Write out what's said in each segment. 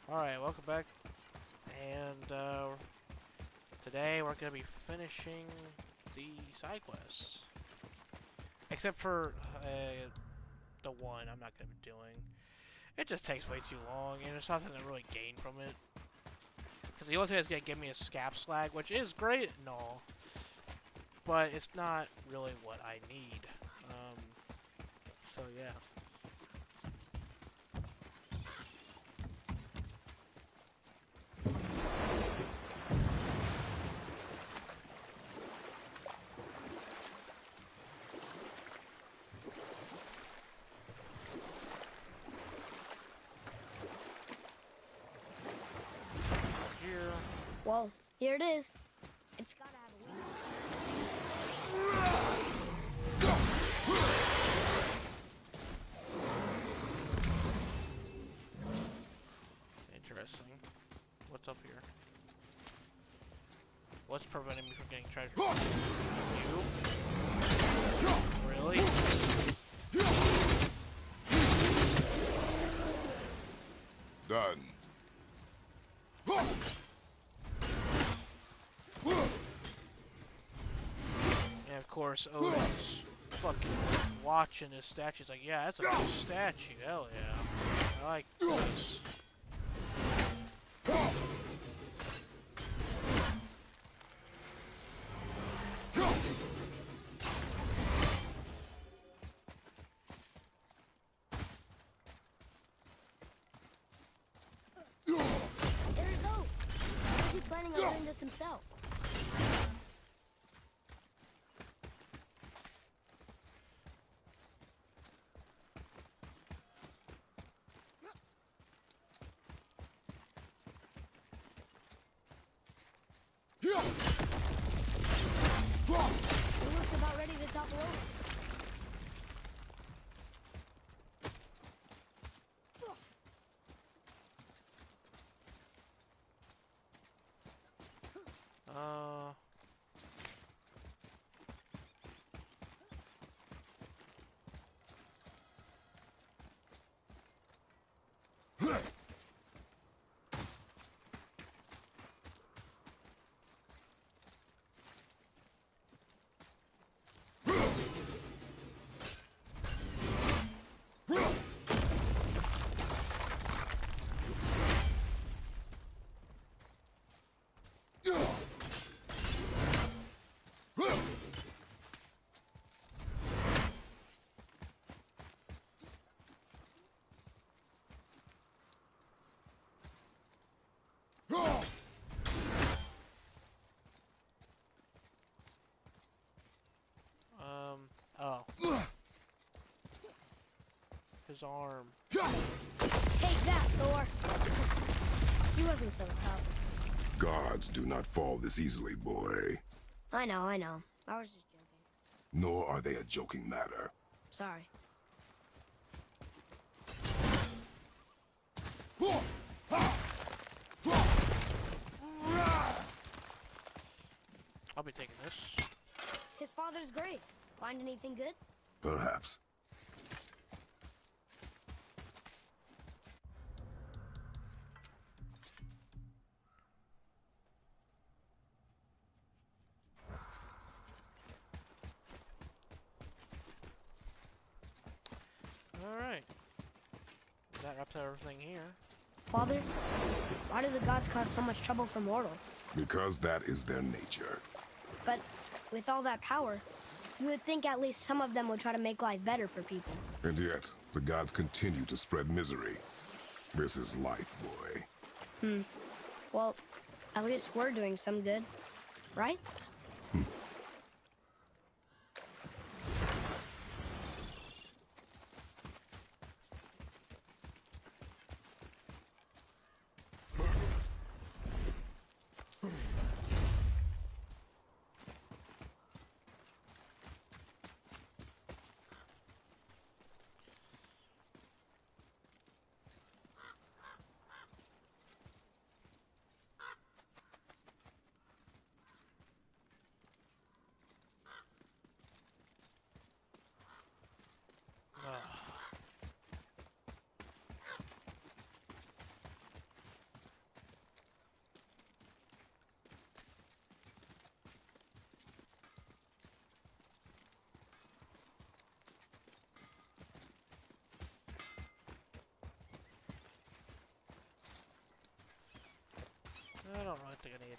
Alright, welcome back. And today we're going to be finishing the side quests. Except for the one I'm not going to be doing. It just takes way too long, and there's nothing to really gain from it. Because the only thing that's going to give me is scap slag, which is great and all. But it's not really what I need. So yeah. Here. Well, here it is. It's gotta have a window. Interesting. What's up here? What's preventing me from getting treasure? You? Really? Done. And of course, Odin's fucking watching this statue. He's like, yeah, that's a good statue. Hell yeah. I like this. There it goes. How's he planning on doing this himself? He looks about ready to topple over. Uh... Oh. His arm. Take that, Thor. He wasn't so tough. Gods do not fall this easily, boy. I know. I was just joking. Nor are they a joking matter. Sorry. I'll be taking this. His father's great. Find anything good? Perhaps. Alright. That wraps up everything here. Father, why do the gods cause so much trouble for mortals? Because that is their nature. But with all that power, you would think at least some of them would try to make life better for people. And yet, the gods continue to spread misery. This is life, boy. Well, at least we're doing some good, right?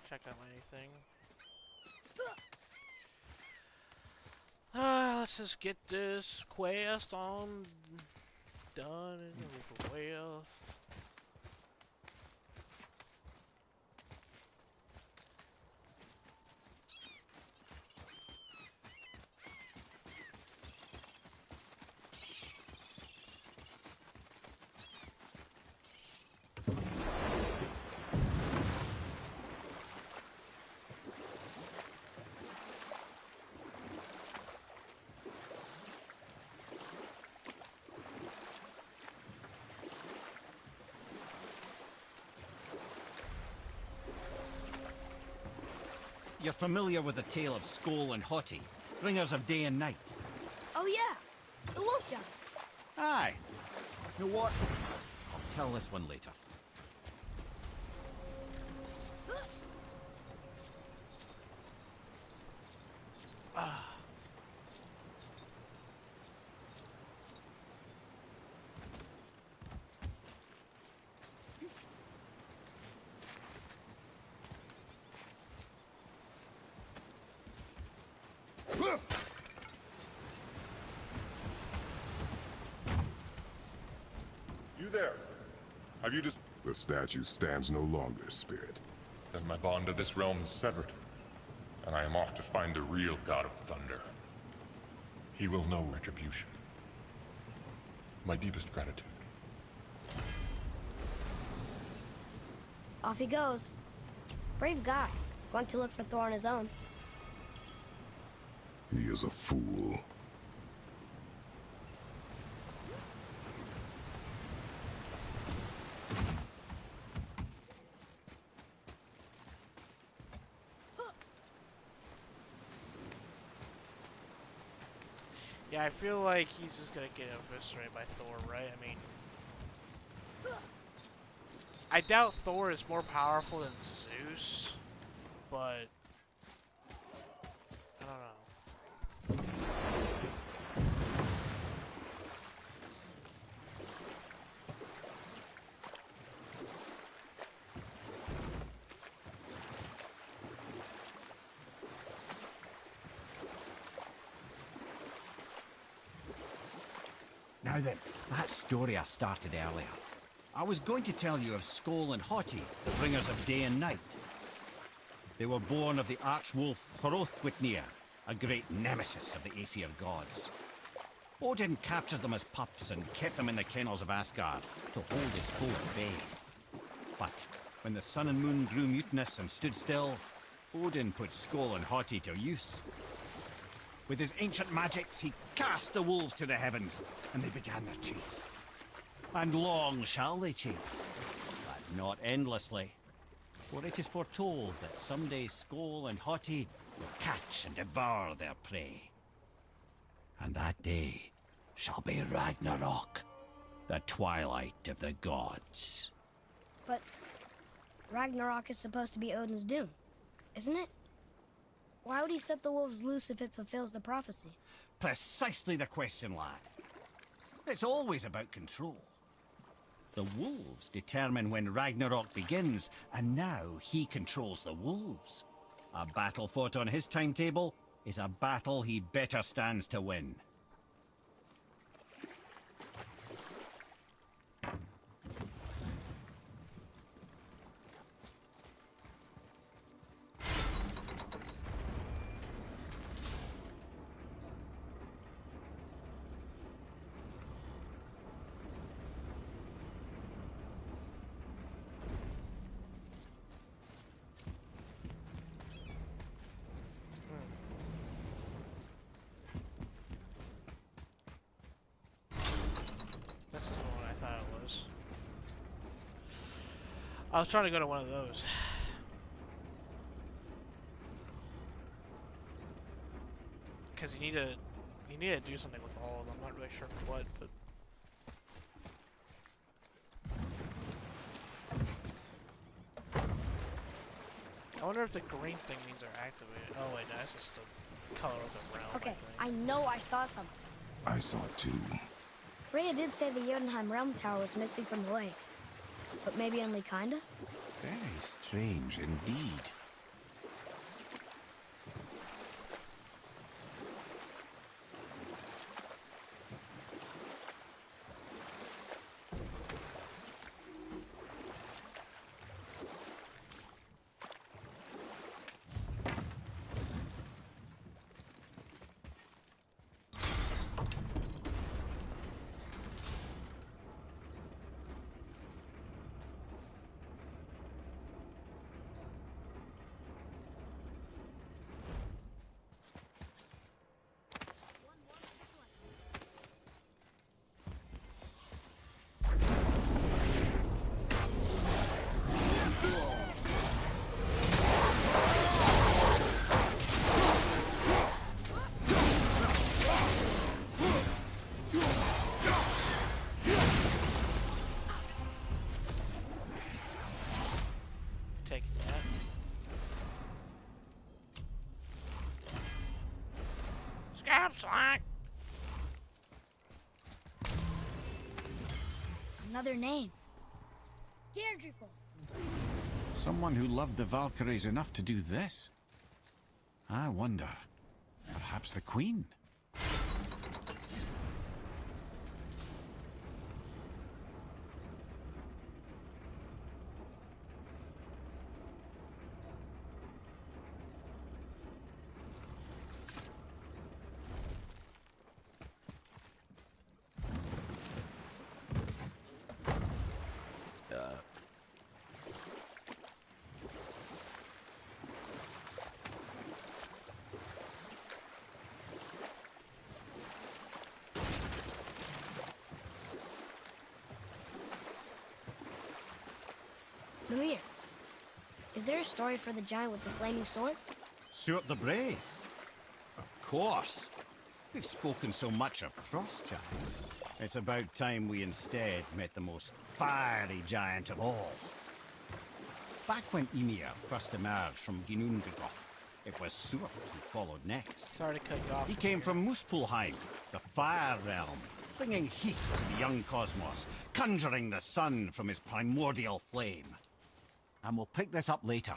check out anything. Let's just get this quest on done and over with. You're familiar with the tale of Skoll and Haughty, bringers of day and night? Oh yeah, the wolf giants. Aye. You know what? I'll tell this one later. You there? Have you just... The statue stands no longer, Spirit. Then my bond to this realm is severed, and I am off to find the real God of Thunder. He will know retribution. My deepest gratitude. Off he goes. Brave guy, going to look for Thor on his own. He is a fool. Yeah, I feel like he's just gonna get eviscerated by Thor, right? I mean, I doubt Thor is more powerful than Zeus, but I don't know. Now then, that story I started earlier. I was going to tell you of Skoll and Haughty, the bringers of day and night. They were born of the archwolf Hrothwitnir, a great nemesis of the Aesir gods. Odin captured them as pups and kept them in the kennels of Asgard to hold his foe at bay. But when the sun and moon grew mutinous and stood still, Odin put Skoll and Haughty to use. With his ancient magics, he cast the wolves to the heavens, and they began their chase. And long shall they chase, but not endlessly. For it is foretold that someday Skoll and Haughty will catch and devour their prey. And that day shall be Ragnarok, the twilight of the gods. But Ragnarok is supposed to be Odin's doom, isn't it? Why would he set the wolves loose if it fulfills the prophecy? Precisely the question, lad. It's always about control. The wolves determine when Ragnarok begins, and now he controls the wolves. A battle fought on his timetable is a battle he better stands to win. This is the one I thought it was. I was trying to go to one of those. Because you need to do something with all of them. I'm not really sure what, but I wonder if the green thing means they're activated. Oh wait, no, that's just the color of the realm. Okay, I I think. know I saw something. I saw it too. Freya did say the Jotunheim Realm Tower was missing from the lake. But maybe only kinda? Very strange indeed. Slack! Another name. Gandriful. Someone who loved the Valkyries enough to do this? I wonder. Perhaps the Queen? Lumir, is there a story for the giant with the flaming sword? Stuart the Brave? Of course. We've spoken so much of frost giants. It's about time we instead met the most fiery giant of all. Back when Ymir first emerged from Ginnungagap, it was Stuart who followed next. Sorry to cut you off. He came from Muspelheim, the Fire Realm, bringing heat to the young cosmos, conjuring the sun from his primordial flame. And we'll pick this up later.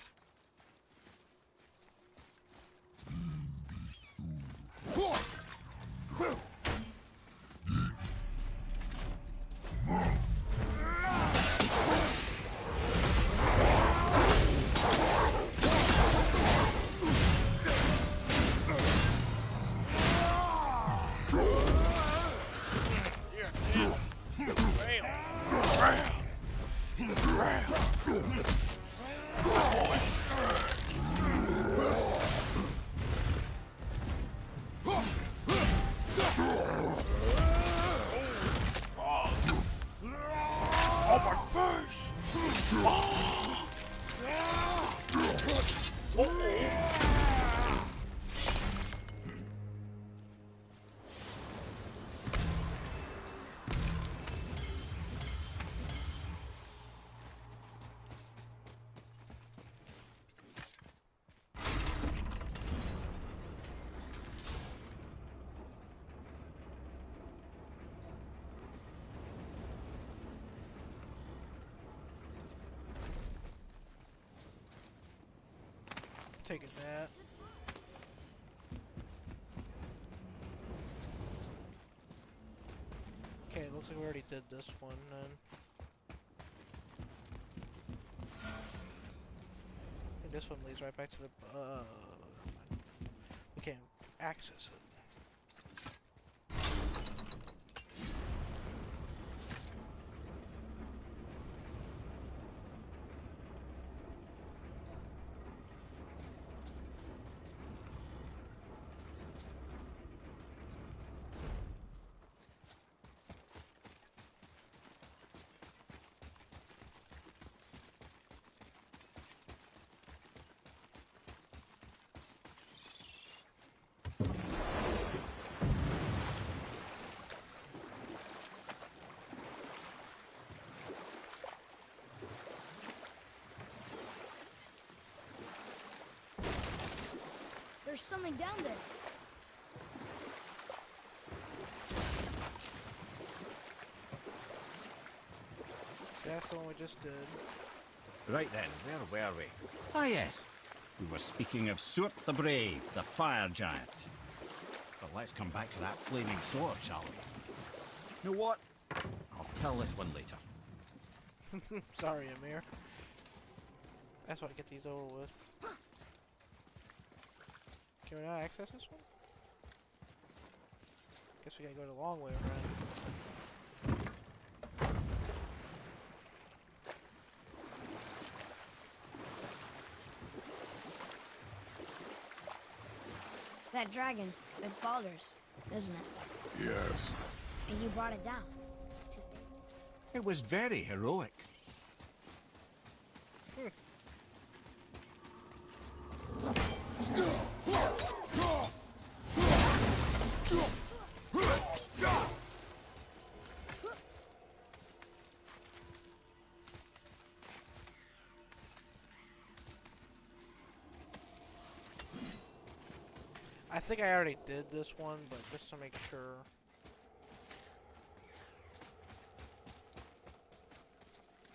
Taking that. Okay, looks like we already did this one then. And this one leads right back to the we can't access it. There's something down there. That's the one we just did. Right then, where were we? Ah yes, we were speaking of Stuart the Brave, the fire giant. But let's come back to that flaming sword, shall we? You know what? I'll tell this one later. Sorry, Amir. That's why I get these over with. Can we not access this one? Guess we gotta go the long way around. That dragon, it's Baldur's, isn't it? Yes. And you brought it down to save it. It was very heroic. I think I already did this one, but just to make sure.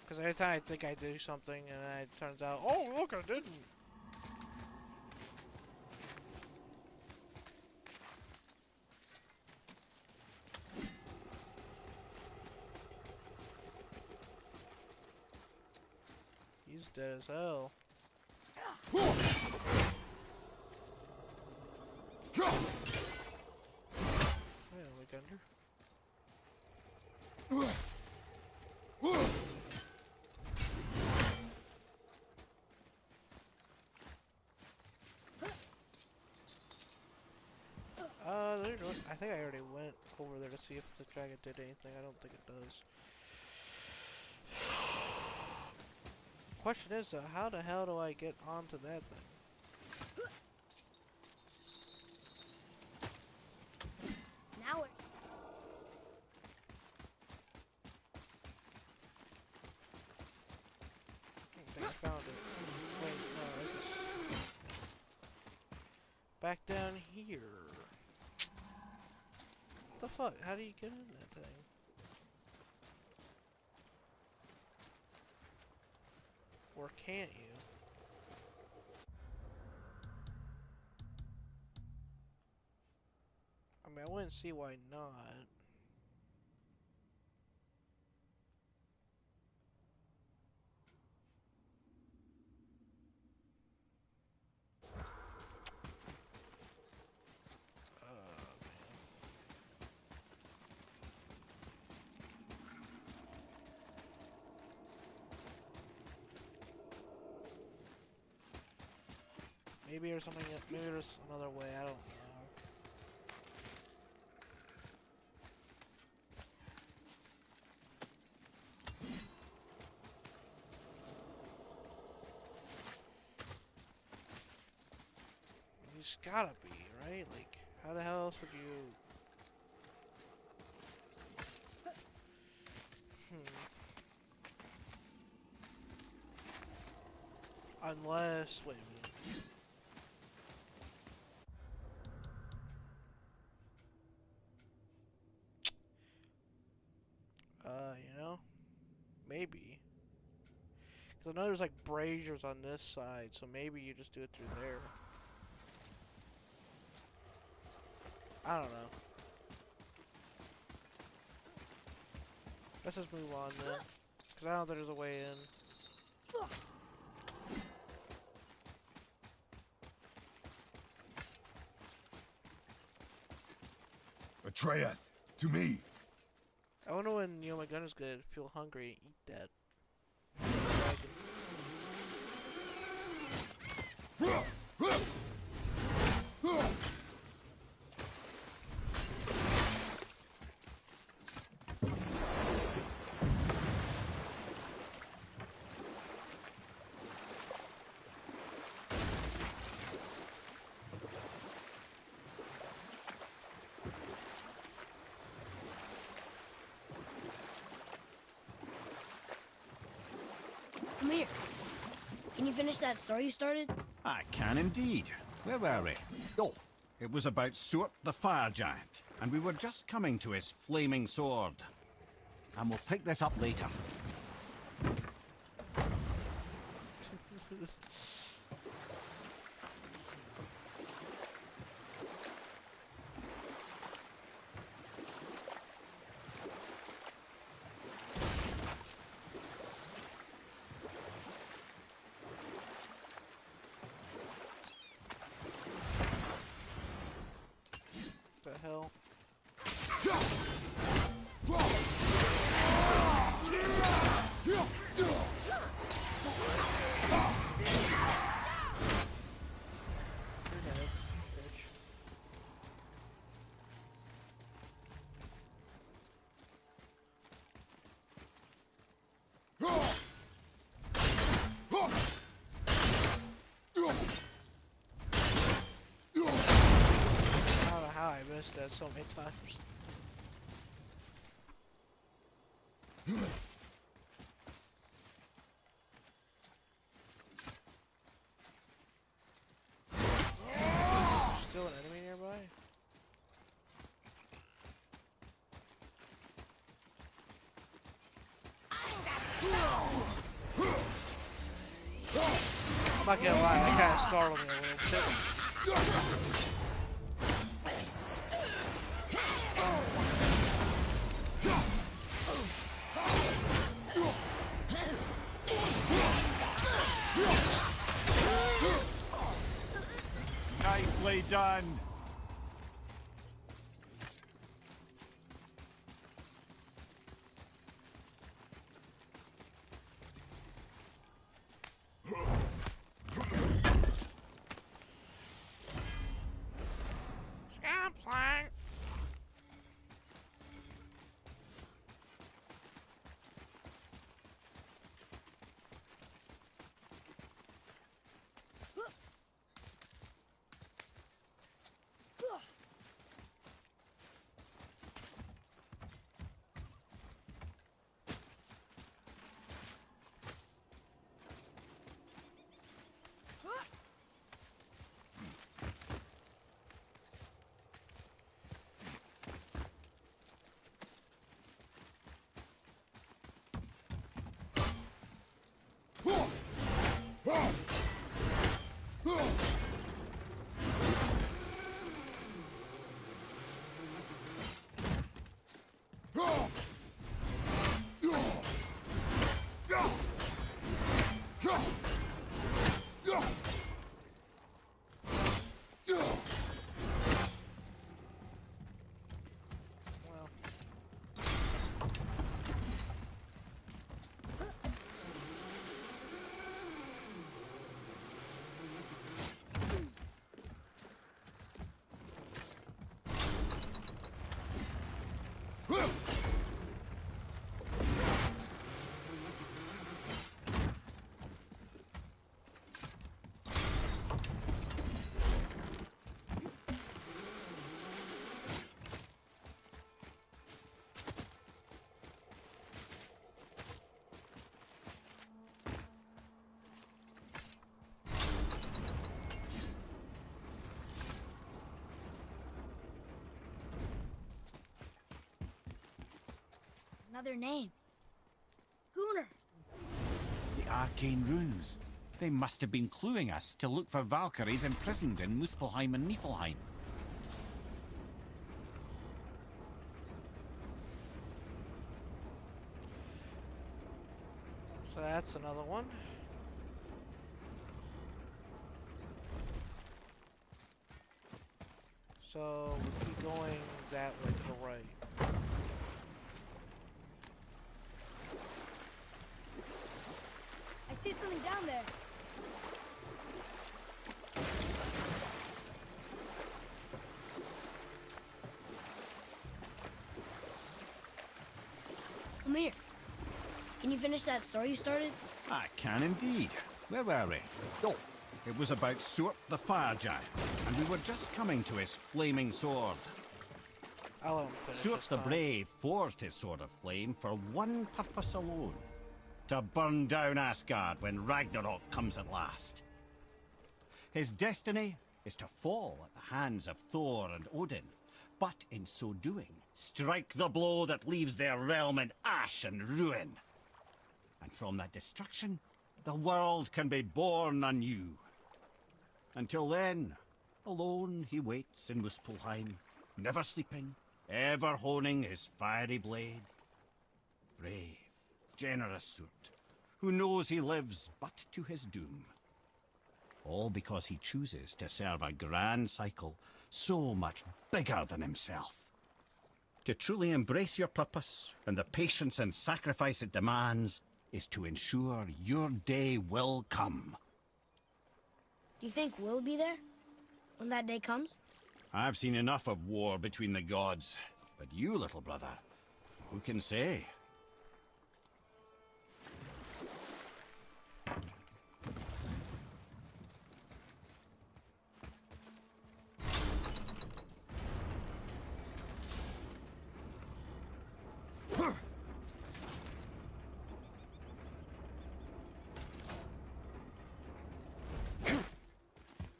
Because every time I think I do something, and then it turns out, oh, look, I didn't. He's dead as hell. Yeah, look under. I think I already went over there to see if the dragon did anything. I don't think it does. Question is, how the hell do I get onto that thing? Now it. I think I found it. Wait, no, this is back down here. What the fuck? How do you get in that thing? Or can't you? I mean, I wouldn't see why not. Maybe there's something. Maybe there's another way. I don't know. There's gotta be, right? Like, how the hell else would you? Unless, wait a minute. You know? Maybe. Because I know there's like braziers on this side, so maybe you just do it through there. I don't know. Let's just move on then. Because I don't think there's a way in. Atreus, to me. I wonder when, you know, my gun is good, feel hungry, eat that. Come here. Can you finish that story you started? I can indeed. Where were we? Oh, it was about Surt the Fire Giant, and we were just coming to his flaming sword. And we'll pick this up later. The hell? You're dead, bitch. I don't know how I missed that so many times. Still an enemy nearby? Not gonna lie, that kind of startled me a little bit. Nicely done. Scamp slang. Well, Another name. Gunnar. The arcane runes. They must have been cluing us to look for Valkyries imprisoned in Muspelheim and Niflheim. so that's another one. So we keep going that way to the right. I see something down there. Come here. Can you finish that story you started? I can indeed. Where were we? Oh, it was about Surt the Fire Giant, and we were just coming to his flaming sword. I'll let him finish Surt this the time. Brave forged his sword of flame for one purpose alone: to burn down Asgard when Ragnarok comes at last. His destiny is to fall at the hands of Thor and Odin, but in so doing, strike the blow that leaves their realm in ash and ruin. And from that destruction, the world can be born anew. Until then, alone he waits in Muspelheim, never sleeping, ever honing his fiery blade. Brave, generous Surt, who knows he lives but to his doom. All because he chooses to serve a grand cycle so much bigger than himself. To truly embrace your purpose and the patience and sacrifice it demands is to ensure your day will come. Do you think we'll be there when that day comes? I've seen enough of war between the gods, but you, little brother, who can say?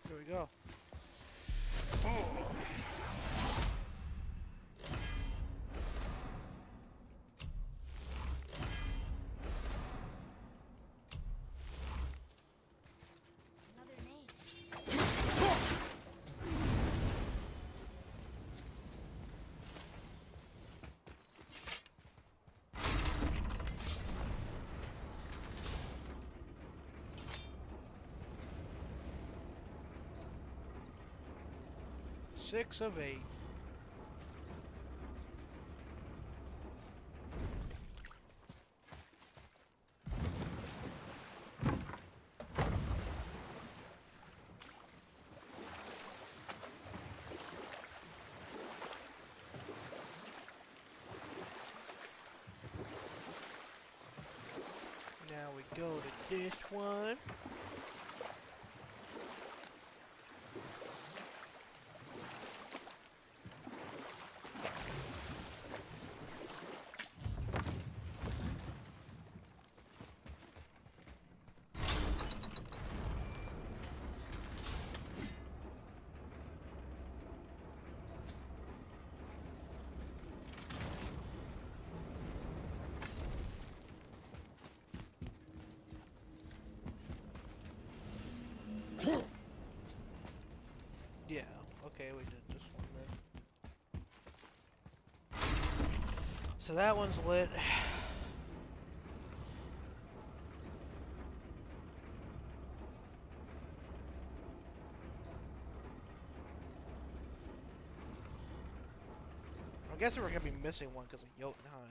Here we go. 6 of 8. Now we go to this one. Yeah, okay, we did this one then. So that one's lit. I'm guessing we're gonna be missing one because of Jotunheim.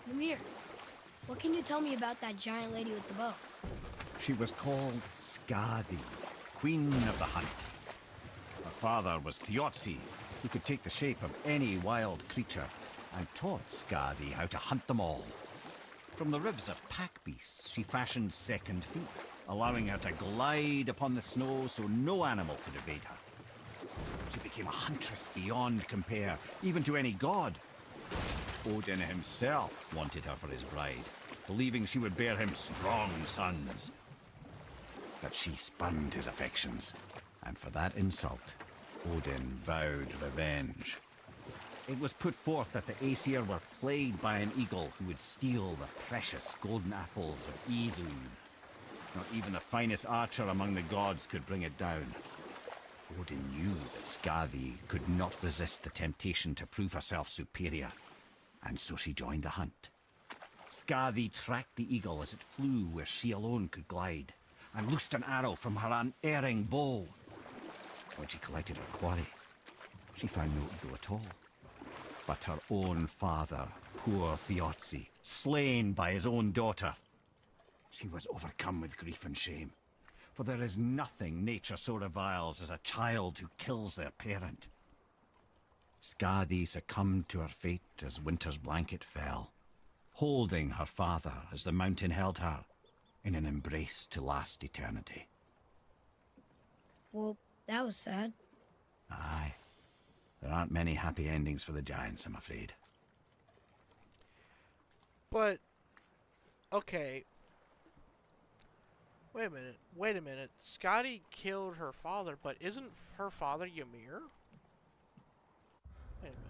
Mimir, what can you tell me about that giant lady with the bow? She was called Skadi, Queen of the Hunt. Her father was Thiotzi, who could take the shape of any wild creature, and taught Skadi how to hunt them all. From the ribs of pack beasts, she fashioned second feet, allowing her to glide upon the snow so no animal could evade her. She became a huntress beyond compare, even to any god. Odin himself wanted her for his bride, believing she would bear him strong sons. But she spurned his affections, and for that insult, Odin vowed revenge. It was put forth that the Aesir were plagued by an eagle who would steal the precious golden apples of Idun. Not even the finest archer among the gods could bring it down. Odin knew that Skadi could not resist the temptation to prove herself superior, and so she joined the hunt. Skadi tracked the eagle as it flew where she alone could glide, and loosed an arrow from her unerring bow. When she collected her quarry, she found no eagle at all, but her own father, poor Thiotzi, slain by his own daughter. She was overcome with grief and shame, for there is nothing nature so reviles as a child who kills their parent. Skadi succumbed to her fate as winter's blanket fell, holding her father as the mountain held her in an embrace to last eternity. Well, that was sad. Aye. There aren't many happy endings for the giants, I'm afraid. But, okay. Wait a minute. Skadi killed her father, but isn't her father Ymir? Wait a minute.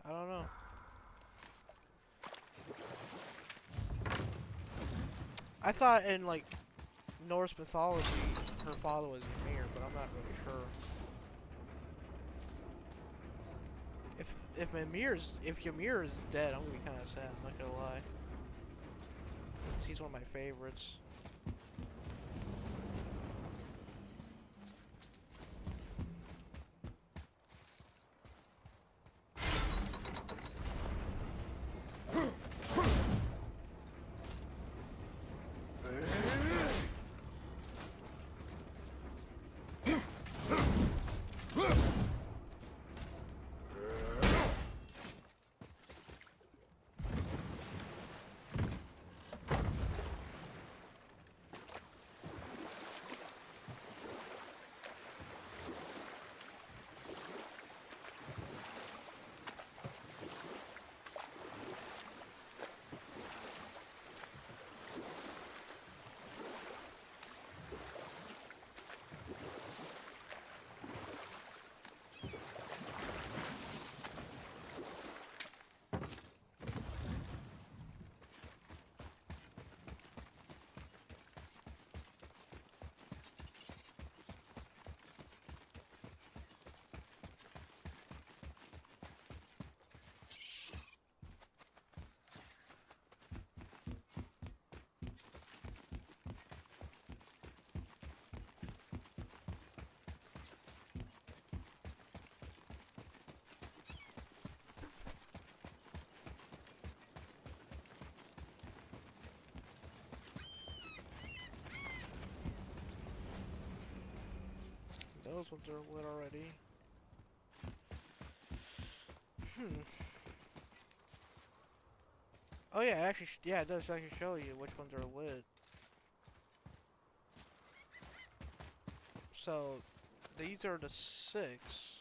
I don't know. I thought in, like, Norse mythology, her father was Ymir, but I'm not really sure. If Ymir is dead, I'm gonna be kind of sad. I'm not gonna lie. 'Cause he's one of my favorites. Those ones are lit already. Oh yeah, actually, yeah, it does actually show you which ones are lit. So, these are the 6.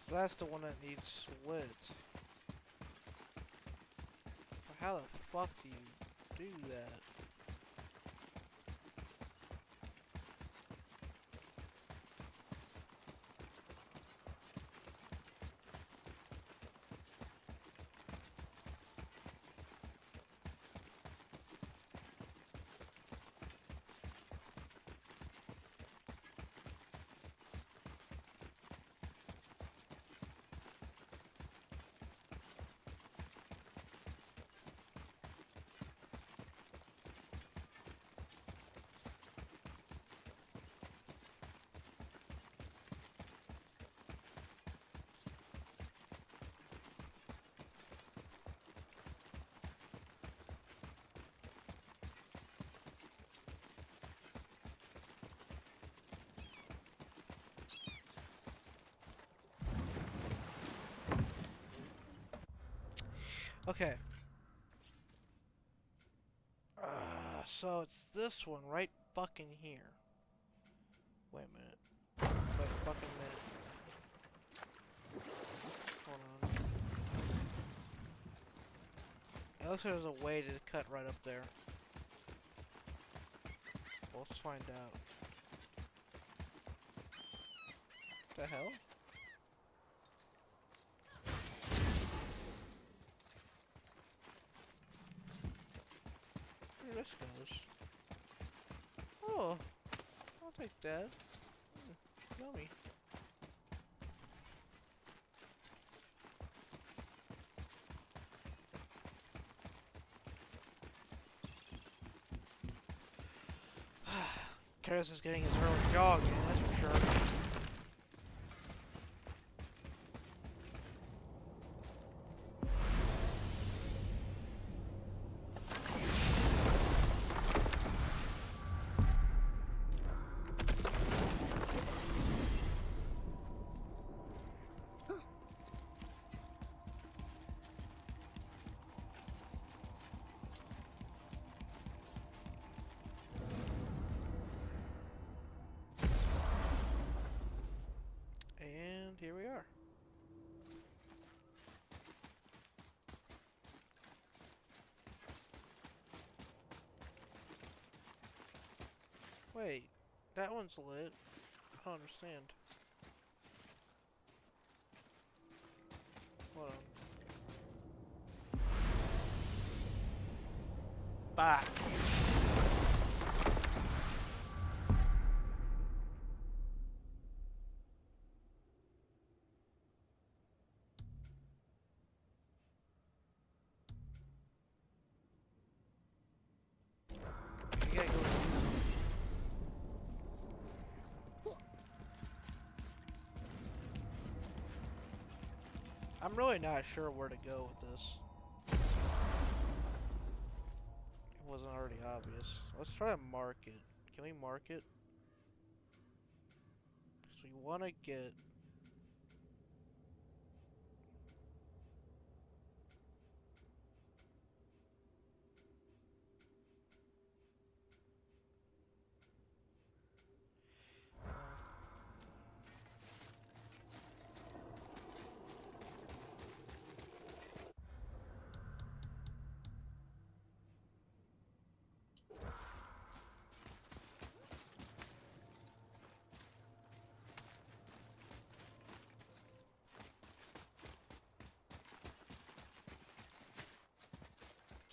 So that's the one that needs lit. So how the fuck do you do that? Okay. So it's this one right fucking here. Wait a minute. Wait a fucking minute. Hold on. It looks like there's a way to cut right up there. Well, let's find out. What the hell? Here this goes. Oh, I'll take that. Yummy. Karis is getting his early jog in, that's for sure. And here we are. Wait, that one's lit. I don't understand. Hold on. Back. You gotta go. I'm really not sure where to go with this. It wasn't already obvious. Let's try to mark it. Can we mark it? we want to get...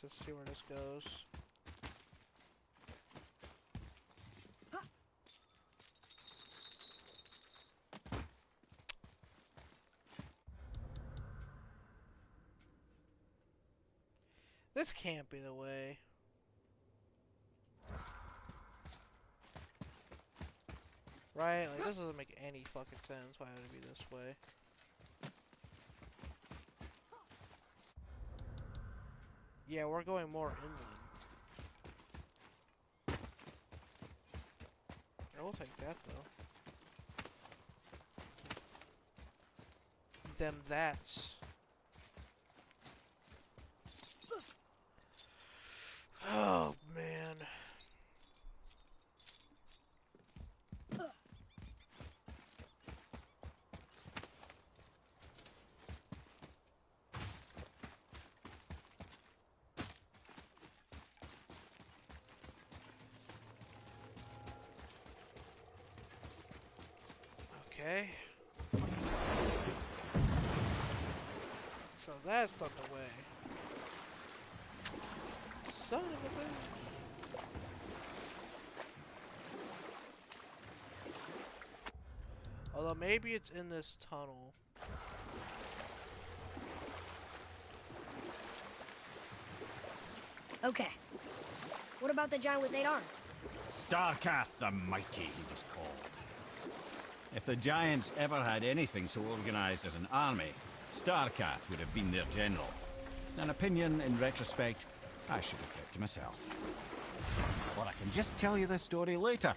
Let's see where this goes. This can't be the way. Right? Like, this doesn't make any fucking sense. Why would it be this way? Yeah, we're going more inland. I will take that, though. Then that's... Oh, man. Okay. So that's not the way. Son of a bitch. Although maybe it's in this tunnel. Okay. What about the giant with 8 arms? Starkath the Mighty, he was called. If the Giants ever had anything so organized as an army, Starkath would have been their general. An opinion, in retrospect, I should have kept to myself. Or I can just tell you this story later.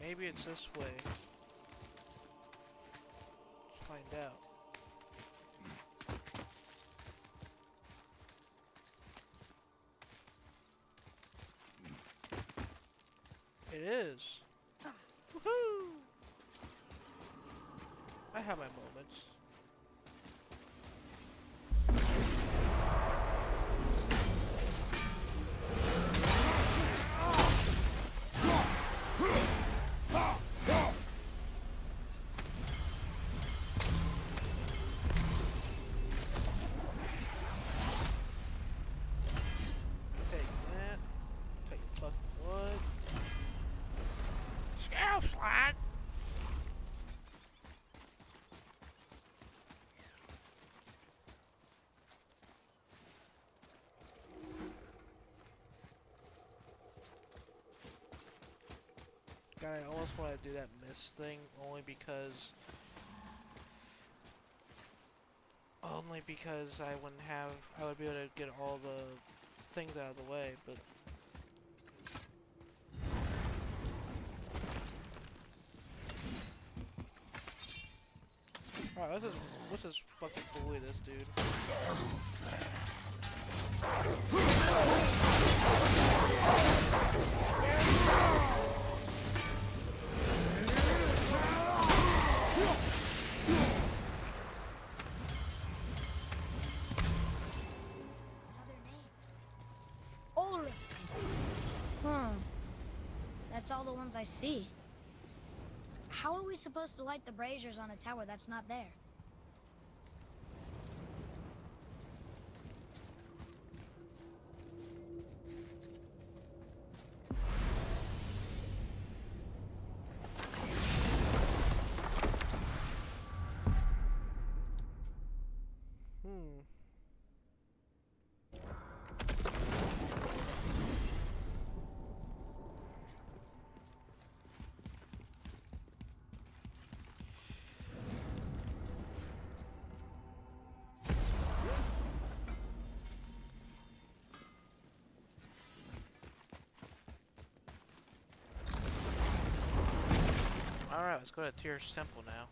Maybe it's this way. Let's find out. It is. Woohoo! I have my moments. Take that. Take fucking wood. Scale slide! God, I almost want to do that mist thing only because I wouldn't have, I would be able to get all the things out of the way, but alright, let's just fucking bully this dude. Ulrich. Huh. That's all the ones I see. How are we supposed to light the braziers on a tower that's not there? Alright, let's go to Tyr's temple now.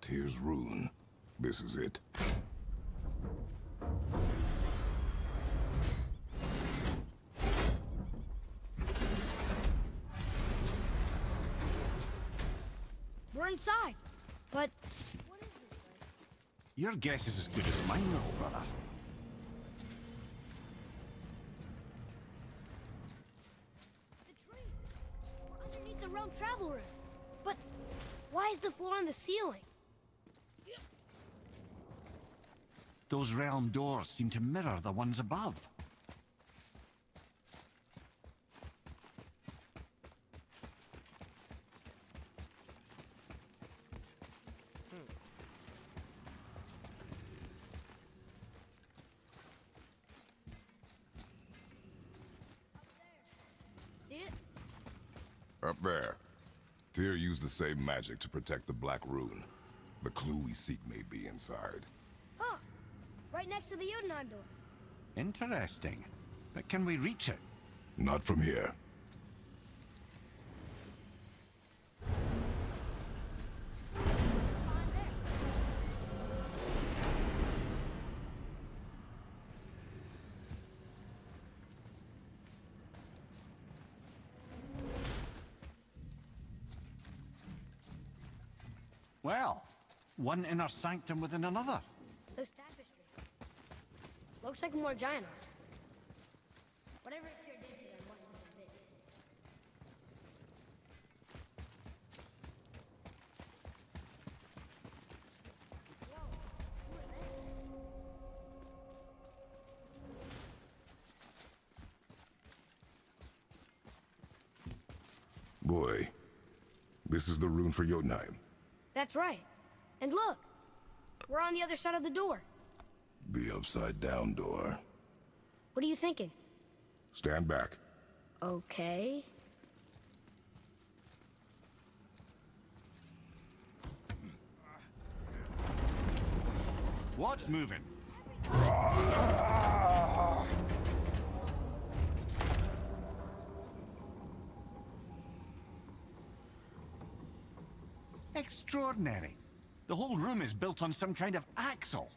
Tyr's rune. This is it. We're inside. But what is this place? Your guess is as good as mine, little brother. The tree. We're underneath the realm travel room. But why is the floor on the ceiling? Those realm doors seem to mirror the ones above. See it? Up there. Tyr used the same magic to protect the Black Rune. The clue we seek may be inside. Huh. Right next to the Jotunheim door. Interesting. But can we reach it? Not from here. Behind there. Well, one inner sanctum within another. Those tapestries. Looks like more giant art. Whatever Tyr did to them must have been big. Whoa, who are they? Boy, this is the rune for Jotunheim. That's right. And look, we're on the other side of the door. The upside-down door. What are you thinking? Stand back. Okay. What's moving? Extraordinary. The whole room is built on some kind of axle.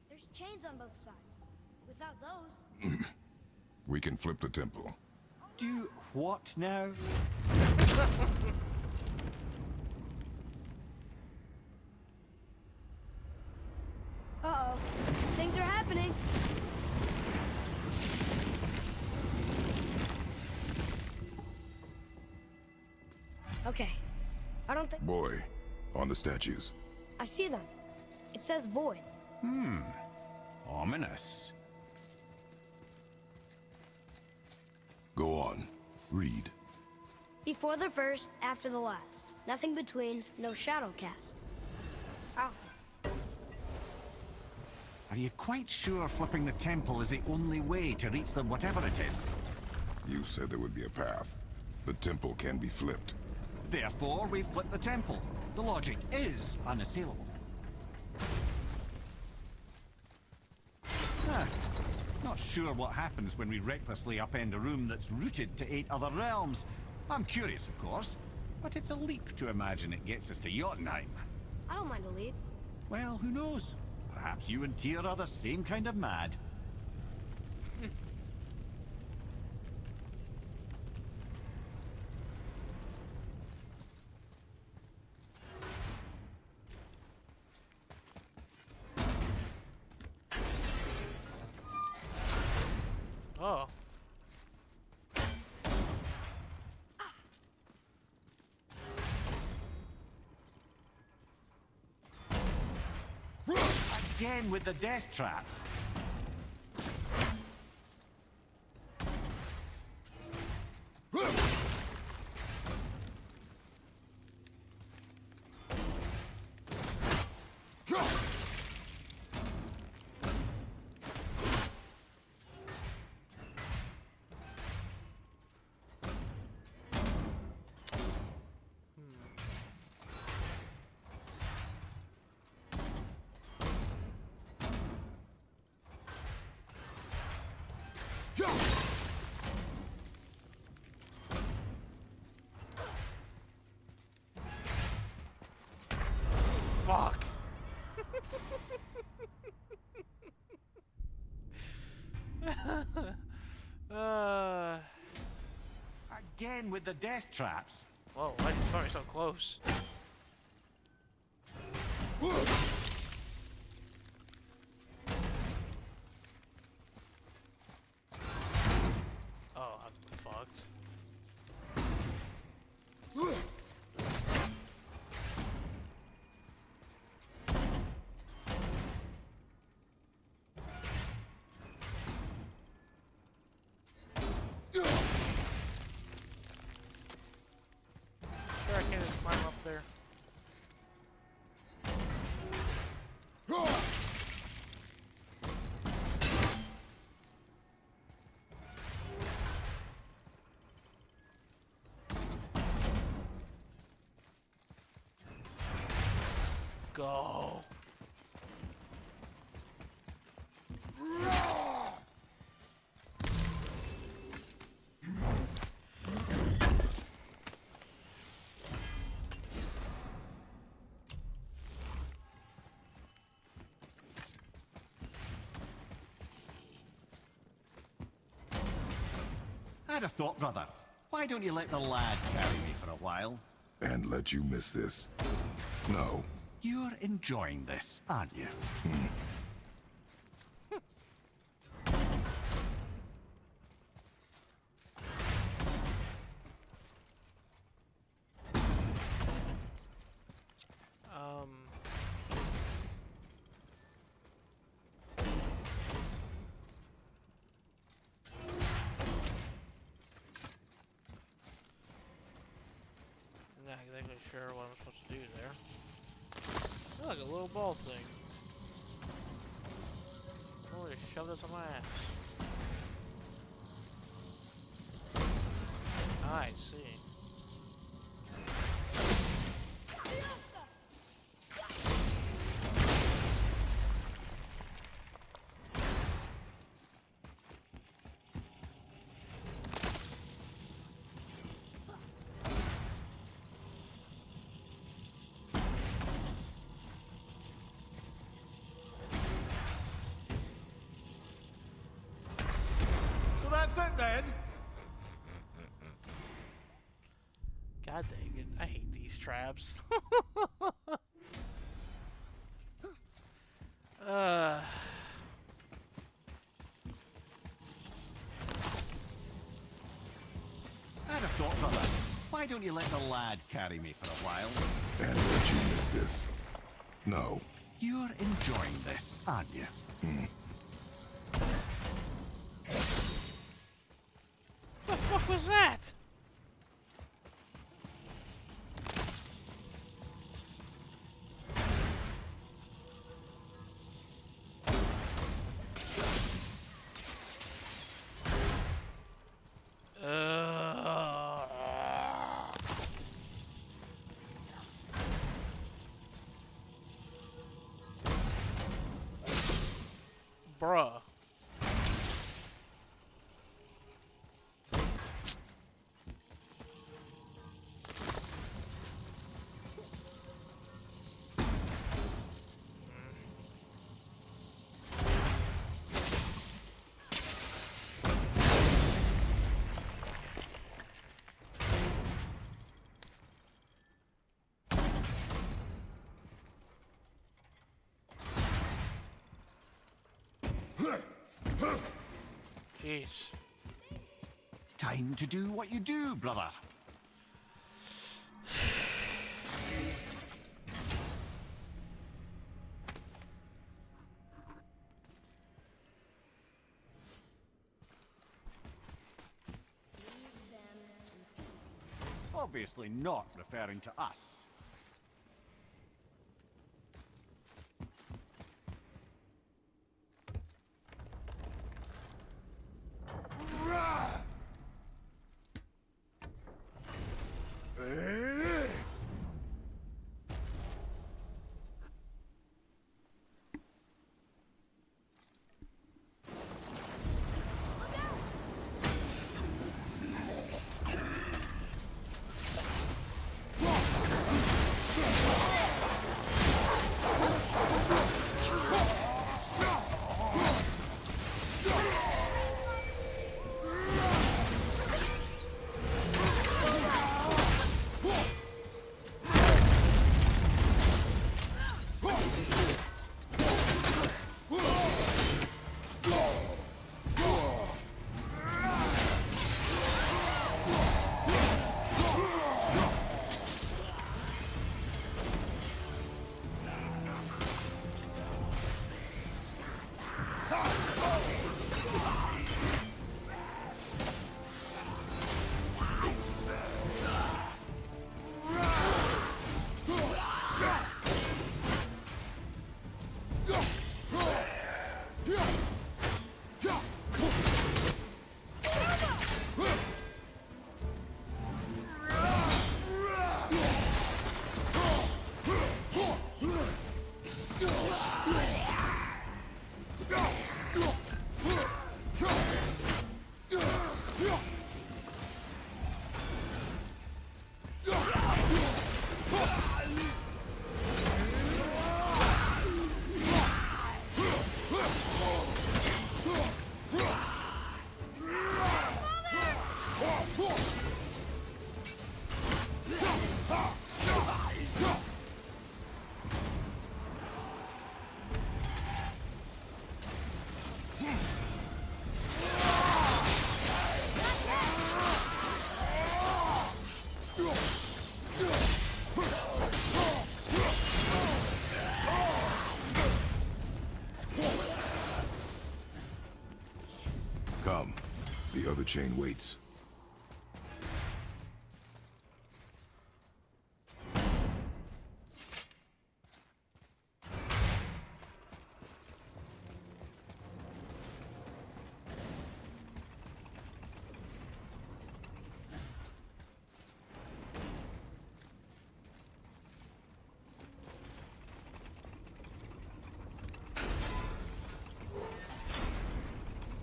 There's chains on both sides. Without those, We can flip the temple. Do what now? uh-oh, things are happening. Okay, I don't think Boy, on the statues. I see them. It says void. Ominous. Go on. Read. Before the first, after the last. Nothing between, no shadow cast. Alpha. Are you quite sure flipping the temple is the only way to reach the whatever it is? You said there would be a path. The temple can be flipped. Therefore, we flip the temple. The logic is unassailable. Not sure what happens when we recklessly upend a room that's rooted to 8 other realms. I'm curious, of course, but it's a leap to imagine it gets us to Jotunheim. I don't mind a lead. Well, who knows? Perhaps you and Tyr are the same kind of mad. Oh. Again with the death traps. Fuck. uh. Again with the death traps. Whoa, why did you throw me so close? Oh, I'm fucked. Sure, I can't just climb up there. Go. I'd have thought, brother. Why don't you let the lad carry me for a while? And let you miss this? No. You're enjoying this, aren't you? I'm not exactly sure what I'm supposed to do there. Look, a little ball thing. Oh, just shove this on my ass. I see. So that's it then? God dang it, I hate these traps. I'd have thought, brother. Why don't you let the lad carry me for a while? And let you miss this? No. You're enjoying this, aren't you? The fuck was that? Bruh. Jeez. Time to do what you do, brother. Obviously not referring to us. chain waits.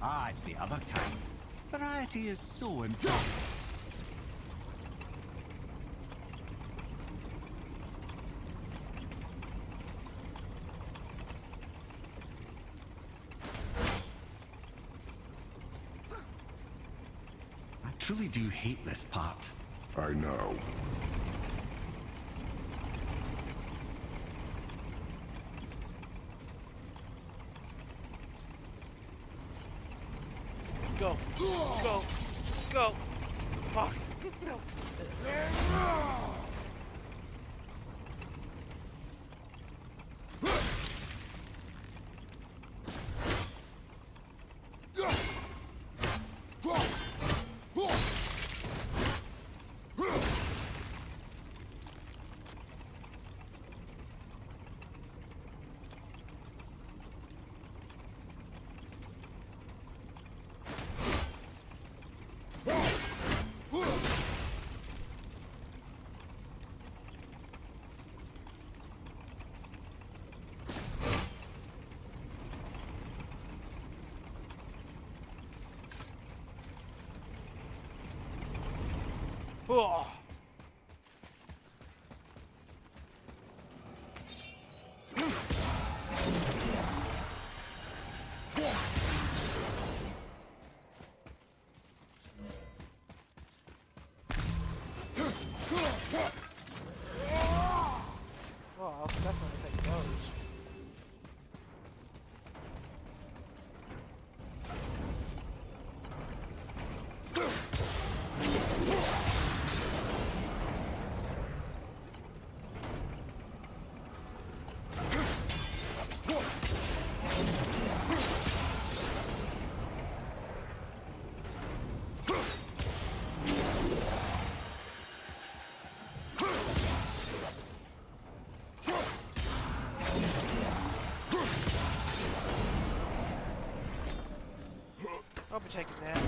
Ah, it's the other kind. Variety is so important. I truly do hate this part. I know. Go. Go. Go. Fuck. No. Oh. Oh, I'll definitely take those. I'll be taking that.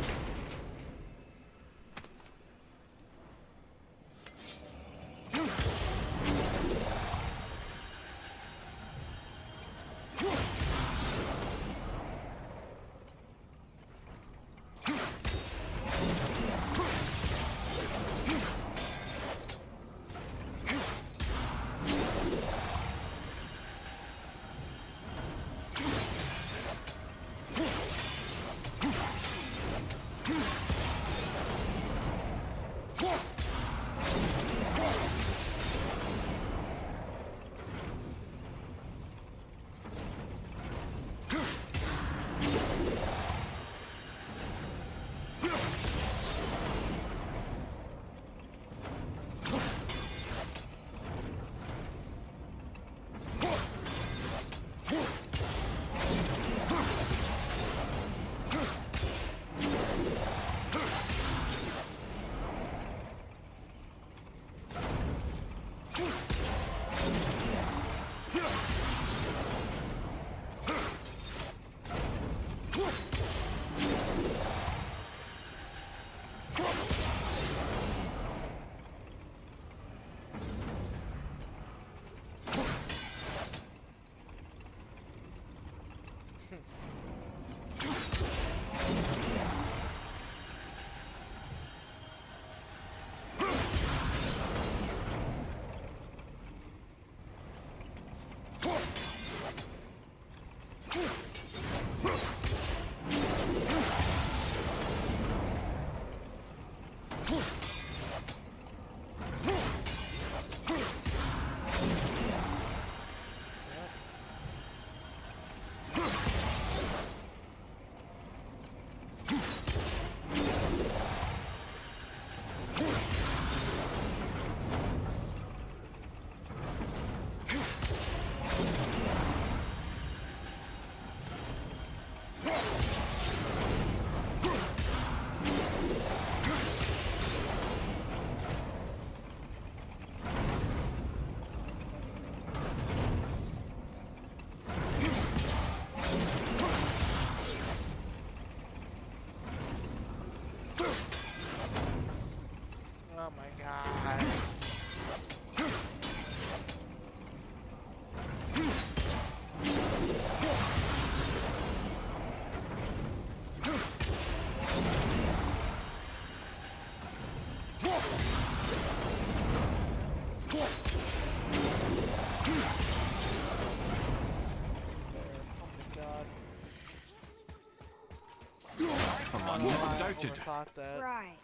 don't know why I Undoubted. overthought that. Right.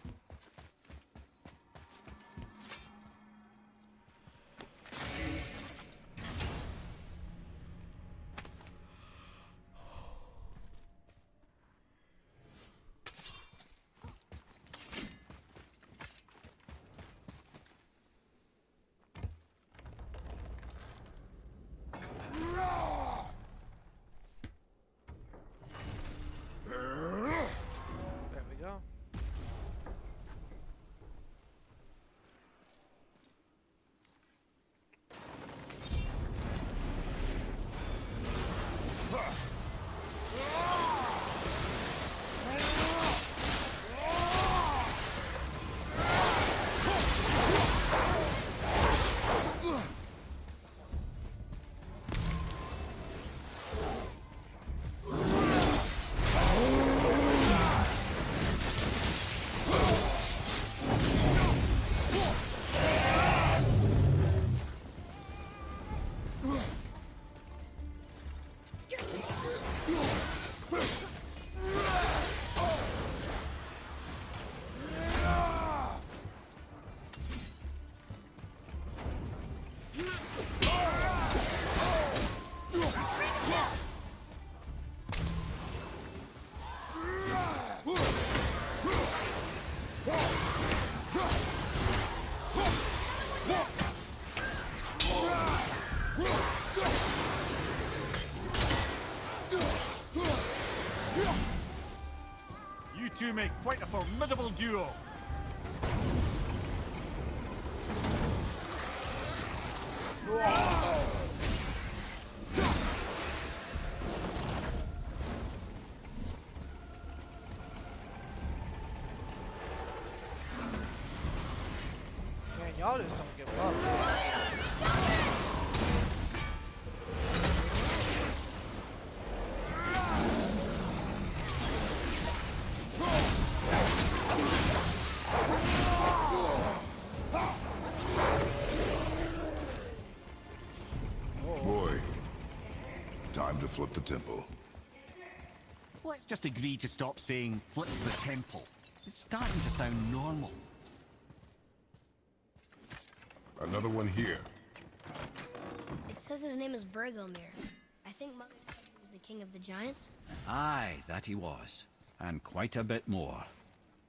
There we go. You two make quite a formidable duo. Man, y'all just don't give up. Boy, time to flip the temple. Let's just agree to stop saying flip the temple. It's starting to sound normal. Another one here. It says his name is Bergomir. I think Mother said he was the king of the giants. Aye, that he was. And quite a bit more.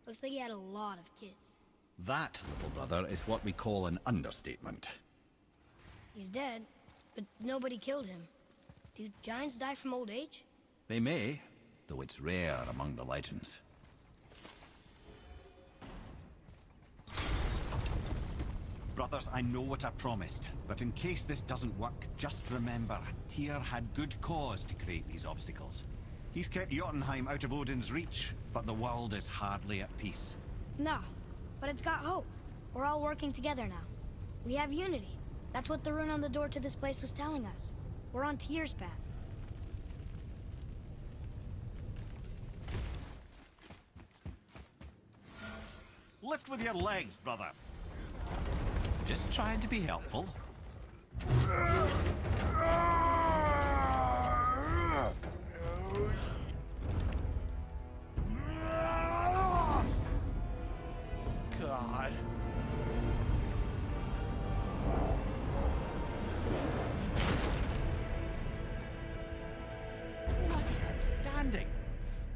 Looks like he had a lot of kids. That, little brother, is what we call an understatement. He's dead, but nobody killed him. Do giants die from old age? They may, though it's rare among the legends. Brothers, I know what I promised, but in case this doesn't work, just remember, Tyr had good cause to create these obstacles. He's kept Jotunheim out of Odin's reach, but the world is hardly at peace. No, but it's got hope. We're all working together now. We have unity. That's what the rune on the door to this place was telling us. We're on Tyr's path. Lift with your legs, brother. Just trying to be helpful. God. Outstanding.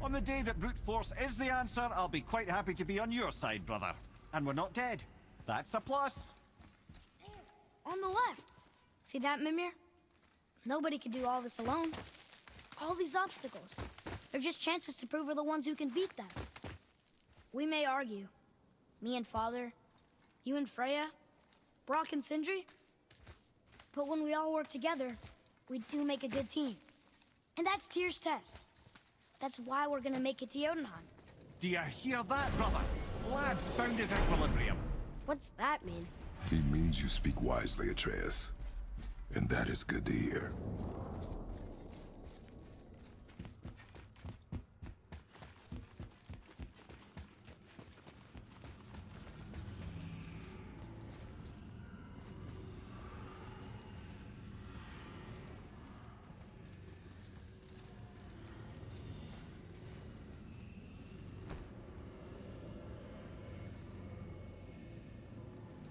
On the day that brute force is the answer, I'll be quite happy to be on your side, brother. And we're not dead. That's a plus. On the left. See that, Mimir? Nobody could do all this alone. All these obstacles. They're just chances to prove we're the ones who can beat them. We may argue. Me and Father, you and Freya, Brock and Sindri. But when we all work together, we do make a good team. And that's Tyr's test. That's why we're gonna make it to Jotunheim. Do you hear that, brother? Lad's found his equilibrium. What's that mean? He means you speak wisely, Atreus. And that is good to hear.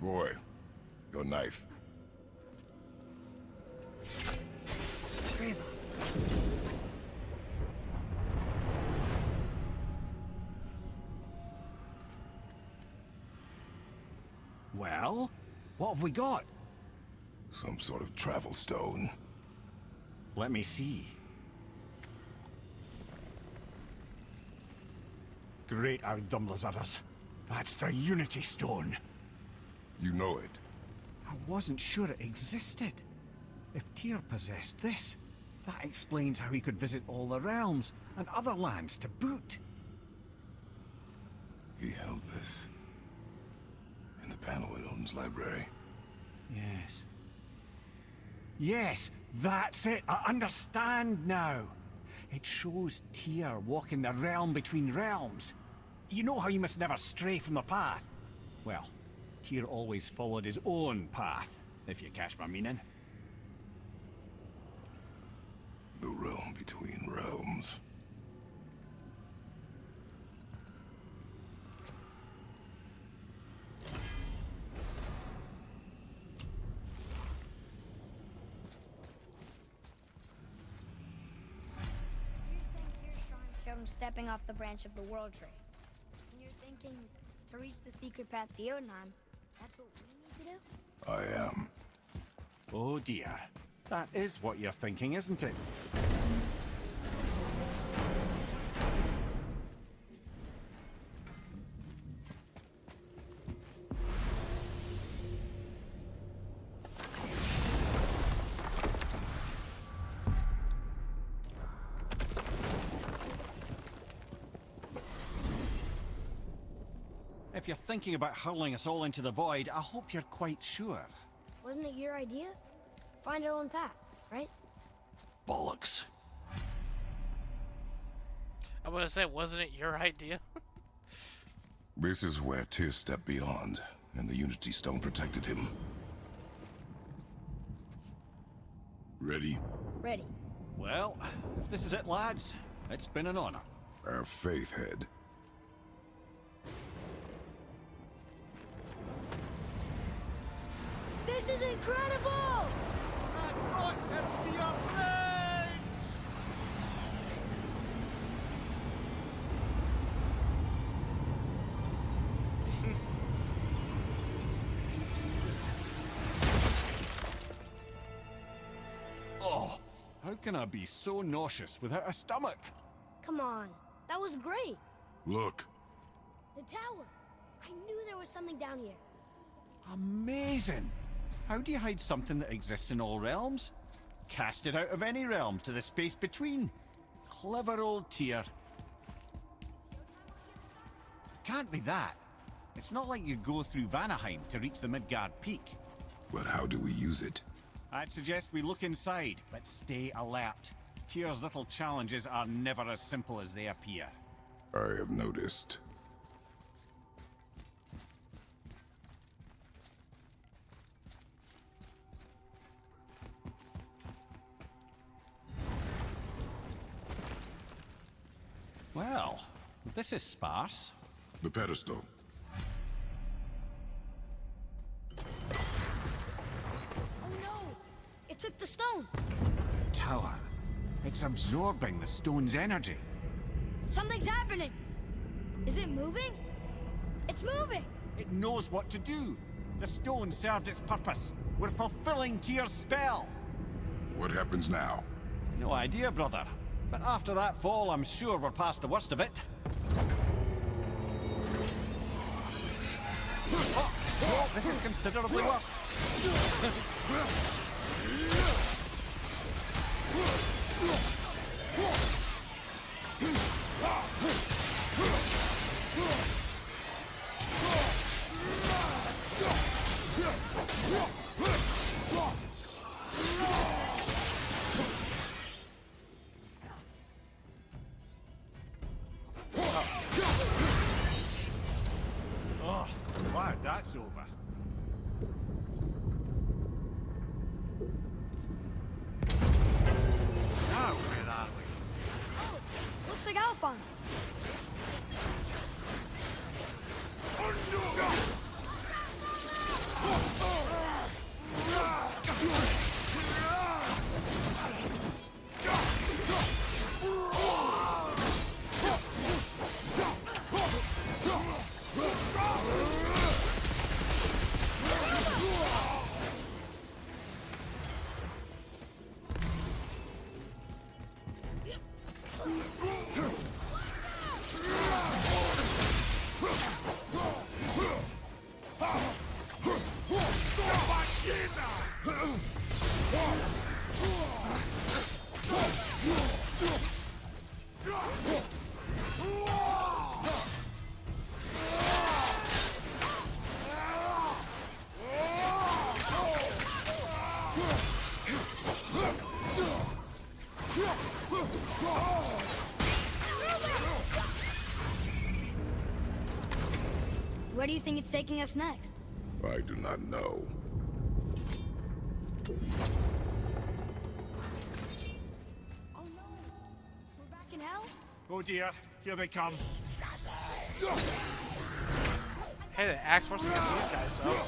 Boy, your knife. Trevor. Well, what have we got? Some sort of travel stone. Let me see. Great Ardumlazaras. That's the Unity Stone. You know it. I wasn't sure it existed. If Tyr possessed this, that explains how he could visit all the realms and other lands to boot. He held this. In the panel in Odin's library. Yes. Yes, that's it. I understand now. It shows Tyr walking the realm between realms. You know how you must never stray from the path? Well, Tyr always followed his own path, if you catch my meaning. The realm between realms. Showed him stepping off the branch of the World Tree. And you're thinking to reach the secret path to Jotunheim, that's what we need to do? I am. Oh dear. That is what you're thinking, isn't it? If you're thinking about hurling us all into the void, I hope you're quite sure. Wasn't it your idea? Find our own path, right? Bollocks. I was gonna say, wasn't it your idea? This is where Tyr stepped beyond, and the Unity Stone protected him. Ready? Ready. Well, if this is it, lads, it's been an honor. Our faith head. This is incredible! Oh, how can I be so nauseous without a stomach? Come on, that was great. Look. The tower. I knew there was something down here. Amazing! How do you hide something that exists in all realms? Cast it out of any realm to the space between. Clever old Tyr. Can't be that. It's not like you go through Vanaheim to reach the Midgard Peak. But how do we use it? I'd suggest we look inside, but stay alert. Tyr's little challenges are never as simple as they appear. I have noticed. Well, this is sparse. The pedestal. Oh no! It took the stone! Tower. It's absorbing the stone's energy. Something's happening! Is it moving? It's moving! It knows what to do. The stone served its purpose. We're fulfilling Tyr's spell. What happens now? No idea, brother. But after that fall, I'm sure we're past the worst of it. Oh, this is considerably worse. Oh, glad that's over. Where do you think it's taking us next? I do not know. Oh no! We're back in hell? Oh dear, here they come. Hey, the axe force against these guys, though.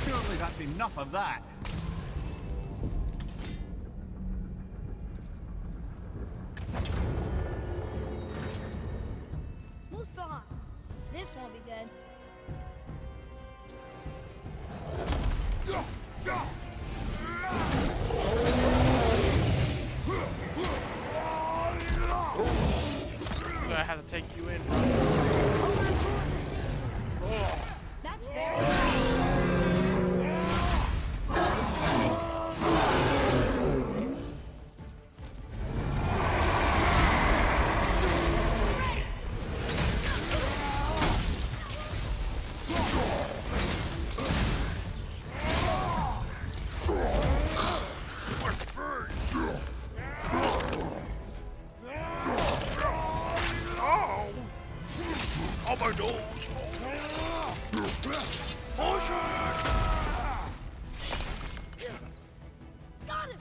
Surely that's enough of that. Mustafa! This won't be good. I'm gonna have to take you in, bro. That's fair. Oh, my nose! Got him!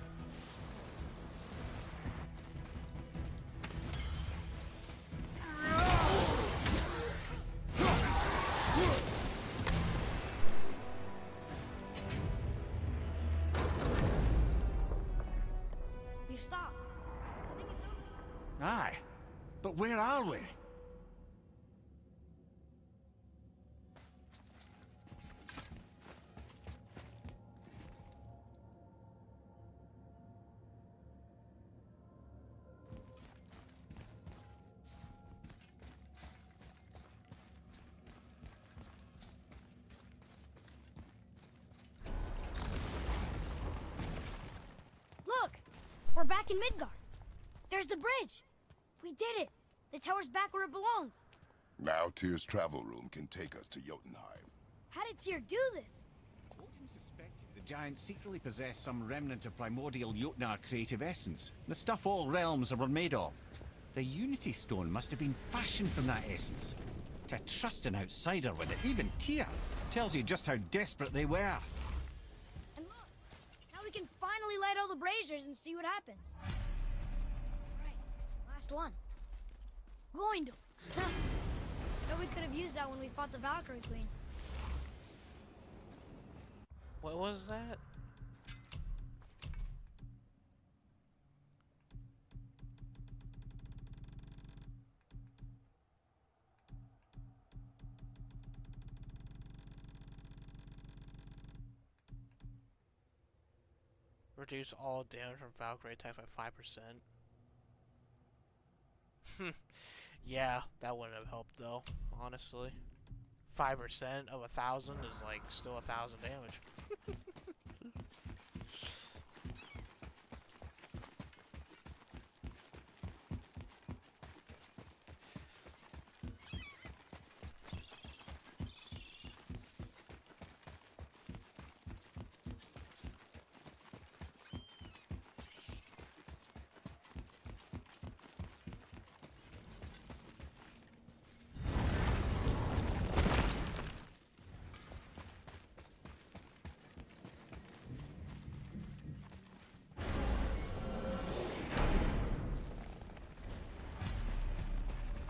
You stopped. I think it's over. Aye, but where are we? Look! We're back in Midgard. There's the bridge. We did it. The tower's back where it belongs. Now Tyr's travel room can take us to Jotunheim. How did Tyr do this? Odin suspected the giants secretly possessed some remnant of primordial Jotnar creative essence, the stuff all realms were made of. The Unity Stone must have been fashioned from that essence. To trust an outsider with it, even Tyr, tells you just how desperate they were. And look, now we can finally light all the braziers and see what happens. Right, last one. Going to. Bet we could have used that when we fought the Valkyrie Queen. What was that? Reduce all damage from Valkyrie attacks by 5%. Yeah, that wouldn't have helped though, honestly. 5% of 1,000 is like still 1,000 damage.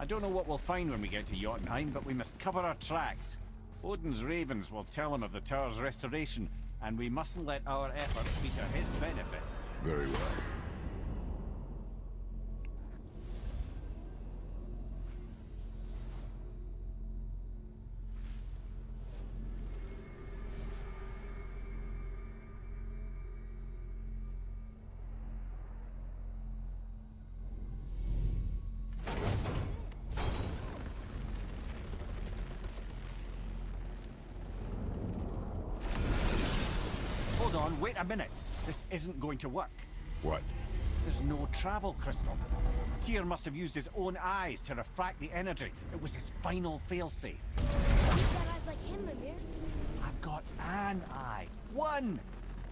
I don't know what we'll find when we get to Jotunheim, but we must cover our tracks. Odin's ravens will tell him of the tower's restoration, and we mustn't let our efforts be to his benefit. Very well. Hold on, wait a minute. This isn't going to work. What? There's no travel crystal. Tyr must have used his own eyes to refract the energy. It was his final failsafe. You've got eyes like him, Mimir. I've got an eye. One!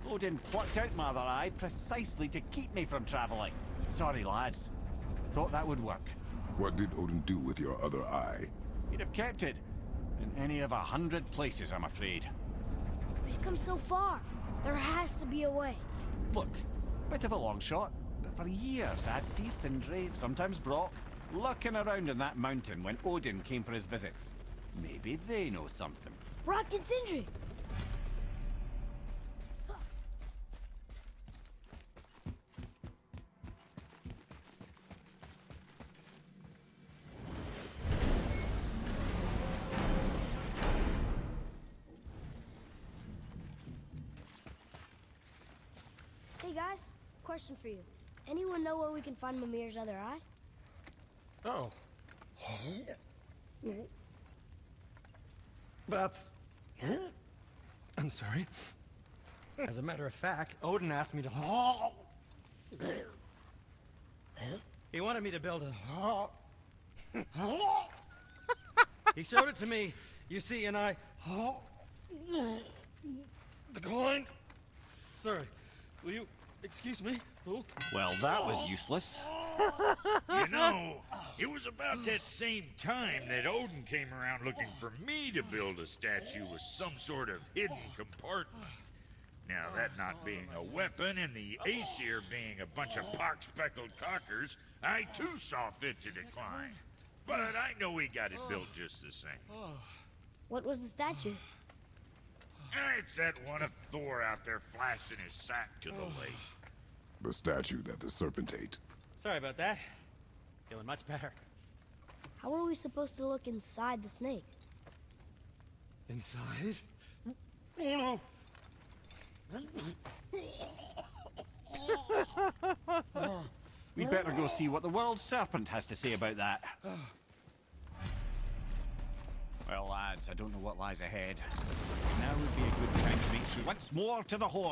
Odin plucked out my other eye precisely to keep me from traveling. Sorry, lads. Thought that would work. What did Odin do with your other eye? He'd have kept it. In any of 100 places, I'm afraid. We've come so far. There has to be a way. Look, bit of a long shot, but for years I'd see Sindri, sometimes Brock, lurking around in that mountain when Odin came for his visits. Maybe they know something. Brock and Sindri. Hey guys, question for you. Anyone know where we can find Mimir's other eye? Oh. That's... I'm sorry. As a matter of fact, Odin asked me to... He wanted me to build a... He showed it to me, you see, and I... declined. Sorry. Will you excuse me? Oh. Well, that was useless. You know, it was about that same time that Odin came around looking for me to build a statue with some sort of hidden compartment. Now, that not being a weapon and the Aesir being a bunch of pock-speckled cockers, I too saw fit to decline. But I know he got it built just the same. What was the statue? It's that one of Thor out there flashing his sack to the lake. The statue that the serpent ate. Sorry about that. Feeling much better. How are we supposed to look inside the snake? Inside? Oh no! We better go see what the world serpent has to say about that. Well, lads, I don't know what lies ahead. Now would be a good time to make sure once more to the horse.